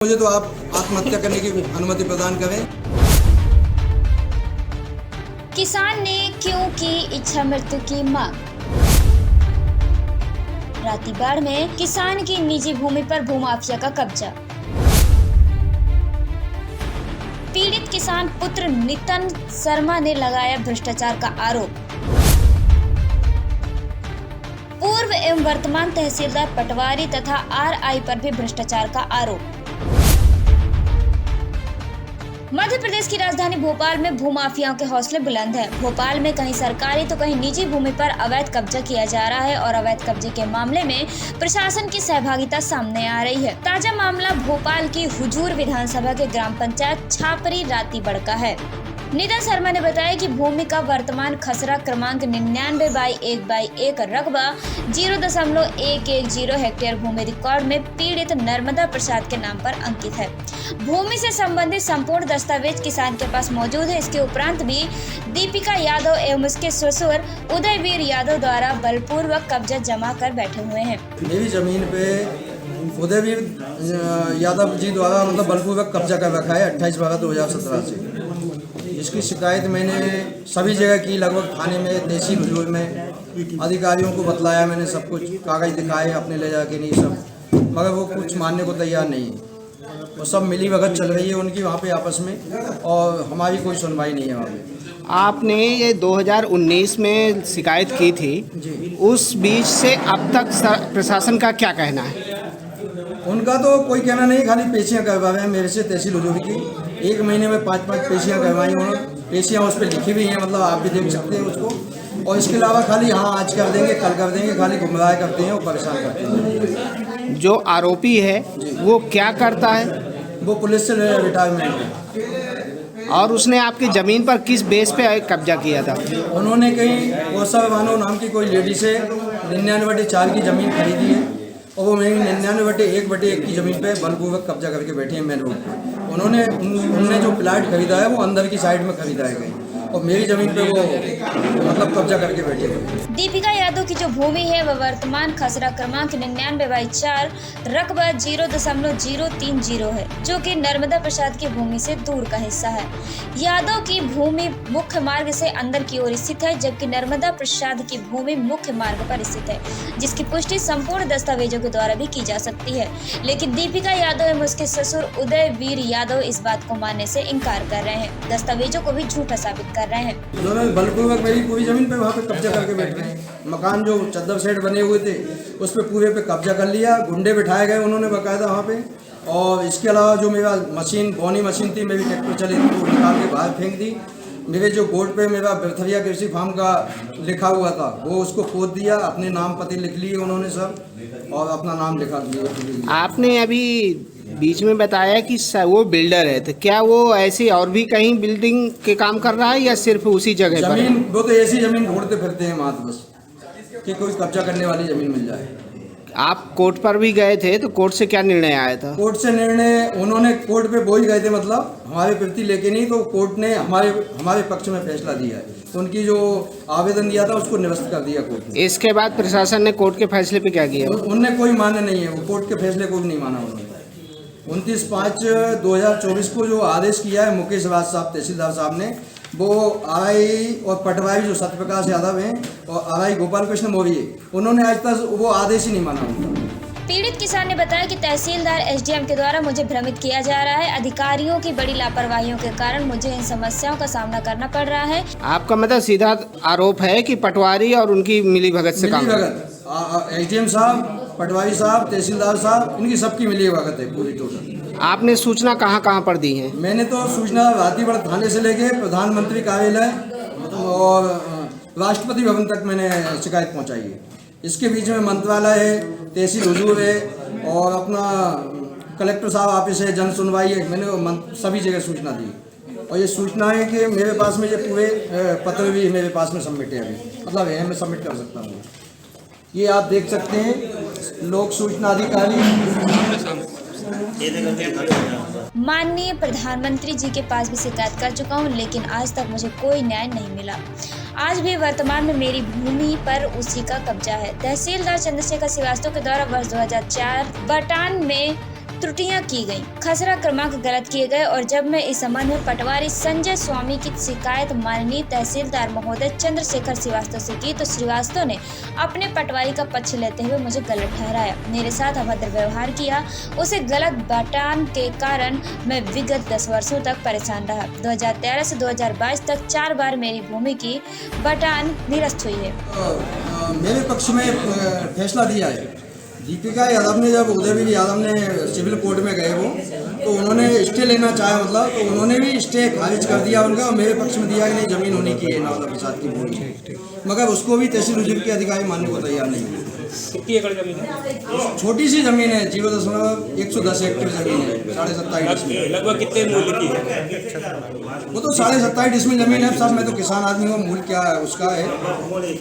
मुझे तो आप आत्महत्या करने की अनुमति प्रदान करें। किसान ने क्यों की इच्छा मृत्यु की मांग। रातीबाड़ में किसान की निजी भूमि पर भूमाफिया का कब्जा। पीड़ित किसान पुत्र नितिन शर्मा ने लगाया भ्रष्टाचार का आरोप। पूर्व एवं वर्तमान तहसीलदार पटवारी तथा आरआई पर भी भ्रष्टाचार का आरोप। मध्य प्रदेश की राजधानी भोपाल में भूमाफियाओं के हौसले बुलंद हैं। भोपाल में कहीं सरकारी तो कहीं निजी भूमि पर अवैध कब्जा किया जा रहा है और अवैध कब्जे के मामले में प्रशासन की सहभागिता सामने आ रही है। ताजा मामला भोपाल की हुजूर विधानसभा के ग्राम पंचायत छापरी रातीबाड़ का है। नितिन शर्मा ने बताया कि भूमि का वर्तमान खसरा क्रमांक 99/1/1 रकबा 0.110 हेक्टेयर भूमि रिकॉर्ड में पीड़ित नर्मदा प्रसाद के नाम पर अंकित है। भूमि से संबंधित संपूर्ण दस्तावेज किसान के पास मौजूद है। इसके उपरांत भी दीपिका यादव एवं उसके ससुर उदयवीर यादव द्वारा बलपूर्वक कब्जा जमा कर बैठे हुए हैं। मेरी जमीन पे उदयवीर यादव जी द्वारा बलपूर्वक कब्जा कर रखा है 28/12/2017 से। इसकी शिकायत मैंने सभी जगह की, लगभग थाने में, तहसील हुजूर में, अधिकारियों को बतलाया मैंने, सब कुछ कागज दिखाए अपने ले जाके, नहीं सब, मगर वो कुछ मानने को तैयार नहीं है। वो सब मिली भगत चल रही है उनकी वहाँ पे आपस में, और हमारी कोई सुनवाई नहीं है वहाँ पे। आपने ये 2019 में शिकायत की थी जी। उस बीच से अब तक प्रशासन का क्या कहना है? उनका तो कोई कहना नहीं, खाली पेशियाँ करवा रहे हैं मेरे से तहसील हुजूर की। 1 महीने में 5-5 पेशियाँ करवाई उन्होंने। पेशियाँ उस पर लिखी हुई हैं, आप भी देख सकते हैं उसको। और इसके अलावा खाली हाँ आज कर देंगे, कल कर देंगे, खाली गुमराह करते हैं और परेशान करते हैं। जो आरोपी है वो क्या करता है? वो पुलिस से रिटायरमेंट है। और उसने आपकी ज़मीन पर किस बेस पे कब्जा किया था? उन्होंने कहीं कौशल बानो नाम की कोई लेडी से 99/4 की ज़मीन खरीदी है, और वो मेरी 99/1/1 की ज़मीन पे बलपूर्वक कब्जा करके बैठी है मेन रोड पे। उन्होंने जो प्लाट खरीदा है वो अंदर की साइड में खरीदा है कहीं, और मेरी ज़मीन पे वो कब्जा करके बैठे हुए। दीपिका यादव की जो भूमि है वह वर्तमान खसरा क्रमांक 99/4 रकबा 0.030 है, जो कि नर्मदा प्रसाद की भूमि से दूर का हिस्सा है। यादव की भूमि मुख्य मार्ग से अंदर की ओर स्थित है, जबकि नर्मदा प्रसाद की भूमि मुख्य मार्ग पर स्थित है, जिसकी पुष्टि संपूर्ण दस्तावेजों के द्वारा भी की जा सकती है। लेकिन दीपिका यादव एवं उसके ससुर उदयवीर यादव इस बात को मानने से इनकार कर रहे हैं, दस्तावेजों को भी झूठा साबित कर रहे हैं। उन्होंने बलपूर्वक मेरी पूरी ज़मीन पे वहाँ पे कब्जा करके बैठ गए। मकान जो चद्दर सेट बने हुए थे उस पर पूरे पे कब्जा कर लिया, गुंडे बिठाए गए उन्होंने बाकायदा वहाँ पे। और इसके अलावा जो मेरा मशीन, बोनी मशीन थी, मेरी ट्रैक्टर चली थी, वो निकाल के बाहर फेंक दी। मेरे जो बोर्ड पे मेरा बिरथरिया कृषि फार्म का लिखा हुआ था वो उसको खोद दिया, अपने नाम पते लिख लिए उन्होंने सब, और अपना नाम लिखा दिया। आपने अभी बीच में बताया कि वो बिल्डर है, तो क्या वो ऐसी और भी कहीं बिल्डिंग के काम कर रहा है या सिर्फ उसी जगह पर? जमीन वो तो ऐसी ज़मीन ढूंढते फिरते हैं मात्र, बस कि कोई कब्जा करने वाली ज़मीन मिल जाए। आप कोर्ट पर भी गए थे, तो कोर्ट से क्या निर्णय आया था? कोर्ट से निर्णय उन्होंने कोर्ट पे बोल गए थे, हमारे प्रति लेके नहीं, तो कोर्ट ने हमारे पक्ष में फैसला दिया है। तो उनकी जो आवेदन दिया था उसको निरस्त कर दिया कोर्ट ने। इसके बाद प्रशासन ने कोर्ट के फैसले पे क्या किया? उनने कोई मान्य नहीं है, वो कोर्ट के फैसले को भी नहीं माना उन्होंने। 29/5/2024 को जो आदेश किया है मुकेश राज साहब तहसीलदार साहब ने, वो आरआई और पटवारी जो सत्यप्रकाश यादव हैं और आरआई गोपाल कृष्ण मौर्य, उन्होंने आज तक वो आदेश ही नहीं माना उनका। पीड़ित किसान ने बताया कि तहसीलदार एसडीएम के द्वारा मुझे भ्रमित किया जा रहा है। अधिकारियों की बड़ी लापरवाहियों के कारण मुझे इन समस्याओं का सामना करना पड़ रहा है। आपका मतलब सीधा आरोप है कि पटवारी और उनकी मिलीभगत से काम? एसडीएम साहब, पटवारी साहब, तहसीलदार साहब, इनकी सबकी मिलीभगत है पूरी टोटल। आपने सूचना कहाँ पर दी है? मैंने तो सूचना रातीबाड़ थाने से लेके प्रधानमंत्री कार्यालय और राष्ट्रपति भवन तक मैंने शिकायत पहुंचाई है। इसके बीच में मंत्रालय है, तहसील हुजूर है, और अपना कलेक्टर साहब ऑफिस है, जन सुनवाई है, मैंने सभी जगह सूचना दी। और ये सूचना है कि मेरे पास में ये पूरे पत्र भी मेरे पास में सबमिट है अभी, है, मैं सबमिट कर सकता हूँ। ये आप देख सकते हैं, लोक सूचना अधिकारी। माननीय प्रधानमंत्री जी के पास भी शिकायत कर चुका हूं, लेकिन आज तक मुझे कोई न्याय नहीं मिला। आज भी वर्तमान में मेरी भूमि पर उसी का कब्जा है। तहसीलदार चंद्रशेखर श्रीवास्तव के द्वारा वर्ष 2004 बटान में त्रुटियां की गई, खसरा क्रमांक गलत किए गए और जब मैं इस संबंध में पटवारी संजय स्वामी की शिकायत माननीय तहसीलदार महोदय चंद्रशेखर श्रीवास्तव से की तो श्रीवास्तव ने अपने पटवारी का पक्ष लेते हुए मुझे गलत ठहराया, मेरे साथ अभद्र व्यवहार किया। उसे गलत बटान के कारण मैं विगत 10 वर्षों तक परेशान रहा। 2013 से 2022 तक 4 बार मेरी भूमि की बटान निरस्त हुई है। मेरे पक्ष में फैसला दिया है। दीपिका यादव ने जब उदयवीर यादव ने सिविल कोर्ट में गए वो तो उन्होंने स्टे लेना चाहा, मतलब तो उन्होंने भी स्टे खारिज कर दिया उनका और मेरे पक्ष में दिया कि नहीं जमीन होनी की है नवला प्रसाद की भूमि, मगर उसको भी तहसील उजिर के अधिकारी मानने को तैयार नहीं है। कितनी एकड़ जमीन है? छोटी सी जमीन है, 0.110 हेक्टेयर जमीन है, 27.5 डिसमिल। लगभग कितने मूल्य की है? वो तो 27.5 डिसमिल जमीन है साहब। मैं तो किसान आदमी हूँ, मूल क्या है उसका है।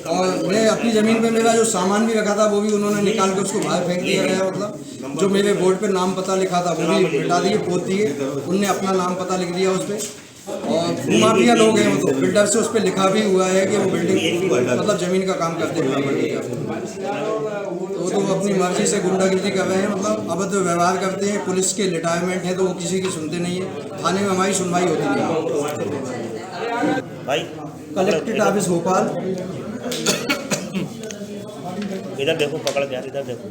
और मैं अपनी ज़मीन पे मेरा जो सामान भी रखा था वो भी उन्होंने निकाल के उसको बाहर फेंक दिया गया। मतलब जो मेरे बोर्ड पे नाम पता लिखा था वो भी मिटा दिए, पोत दिए, उनने अपना नाम पता लिख दिया उस पर। और भूमाफिया लोग हैं वो तो बिल्डर से उस पर लिखा भी हुआ है कि वो बिल्डिंग मतलब ज़मीन का काम करते हैं प्रॉपर्टी का। तो अपनी मर्जी से गुंडागिर्दी कर रहे हैं, मतलब अभद्र व्यवहार करते हैं। पुलिस के रिटायरमेंट है तो वो किसी की सुनते नहीं है। थाने में हमारी सुनवाई होती नहीं है। भाई कलेक्ट्रेट ऑफिस भोपाल। इधर देखो, पकड़ के यार, इधर देखो।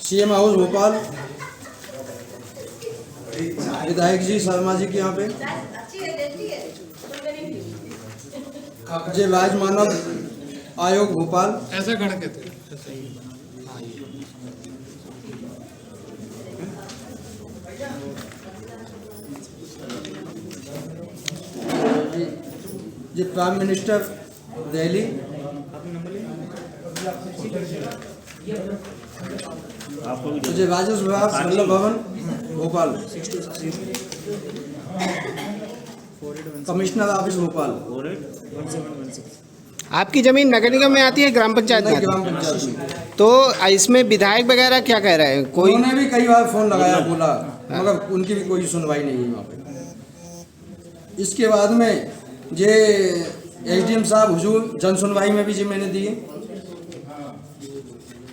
CM house Bhopal. विधायक जी शर्मा जी के यहाँ पे। जय राज मानव आयोग भोपाल। ऐसे खड़े थे। जी प्राइम मिनिस्टर दिल्ली। जय राजस्व विभाग वल्लभ भवन भोपाल। Commissioner office Bhopal. आपकी जमीन नगर निगम में आती है ग्राम पंचायत में? ग्राम पंचायत में। तो इसमें विधायक वगैरह क्या कह रहे हैं? कोई उन्होंने भी कई बार फोन लगाया, बोला, मगर उनकी भी कोई सुनवाई नहीं हुई वहाँ पे। इसके बाद में ये एसडीएम साहब हुजूर जन सुनवाई में भी जी मैंने दिए,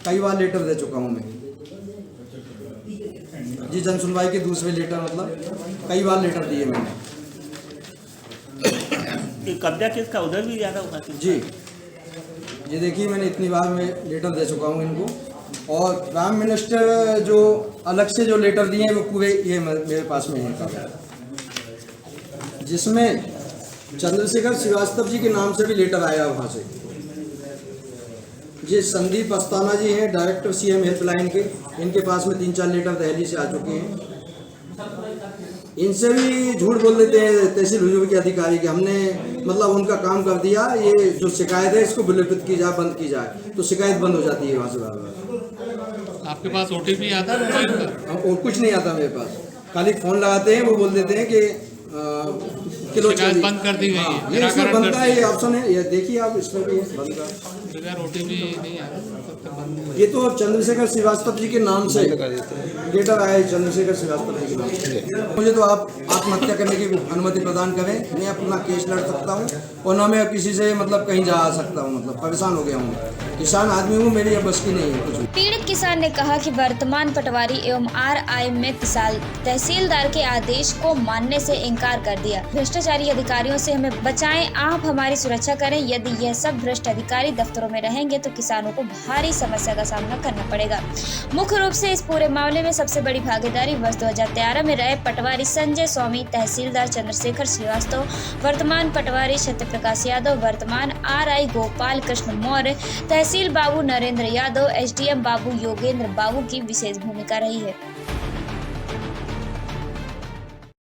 कई बार लेटर दे चुका हूँ मैं जी। जन सुनवाई के दूसरे लेटर मतलब कई बार लेटर दिए मैंने कब्जा किसका उधर भी ज़्यादा होगा जी। ये देखिए मैंने इतनी बार मैं लेटर दे चुका हूँ इनको। और प्राइम मिनिस्टर जो अलग से जो लेटर दिए हैं वो पूरे ये मेरे पास में है, जिसमें चंद्रशेखर श्रीवास्तव जी के नाम से भी लेटर आया वहाँ से। ये संदीप अस्ताना जी हैं डायरेक्टर सीएम हेल्पलाइन के, इनके पास में 3-4 लेटर दिल्ली से आ चुके हैं। इनसे भी झूठ बोल देते हैं तहसील हुजूर के अधिकारी कि हमने मतलब उनका काम कर दिया, ये जो शिकायत है इसको विलोपित की जाए, बंद की जाए, तो शिकायत बंद हो जाती है वहाँ से बार-बार। आपके पास ओटीपी आता है मोबाइल का? और कुछ नहीं आता मेरे पास, खाली फोन लगाते हैं, वो बोल देते हैं कि किलो शिकायत बंद कर दी गई है। ये इसमें बंद का ये ऑप्शन है, ये देखिए आप, इसमें भी है बंद का। बगैर ओटीपी नहीं आता, सब तो बंद है। ये तो चंद्रशेखर श्रीवास्तव जी के नाम से लेटर आया है, चंद्रशेखर श्रीवास्तव जी के नाम से। मुझे तो आप आत्महत्या करने की अनुमति प्रदान करें, मैं अपना केस लड़ सकता हूँ और ना मैं किसी से मतलब कहीं जा आ सकता हूँ। मतलब परेशान हो गया हूँ, किसान आदमी हूँ, मेरी अब बस की नहीं है कुछ भी। पीड़ित किसान ने कहा कि वर्तमान पटवारी एवं आरआई में तहसीलदार के आदेश को मानने से इनकार कर दिया। भ्रष्टाचारी अधिकारियों से हमें बचाएं, आप हमारी सुरक्षा करें। यदि यह सब भ्रष्ट अधिकारी दफ्तरों में रहेंगे तो किसानों को भारी समस्या का सामना करना पड़ेगा। मुख्य रूप से इस पूरे मामले में सबसे बड़ी भागीदारी वर्ष 2013 में रहे पटवारी संजय स्वामी, तहसीलदार चंद्रशेखर श्रीवास्तव, वर्तमान पटवारी सत्यप्रकाश यादव, वर्तमान आरआई गोपाल कृष्ण मौर्य, तहसील बाबू नरेंद्र यादव, एसडीएम बाबू योगेंद्र बाबू की विशेष भूमिका रही है।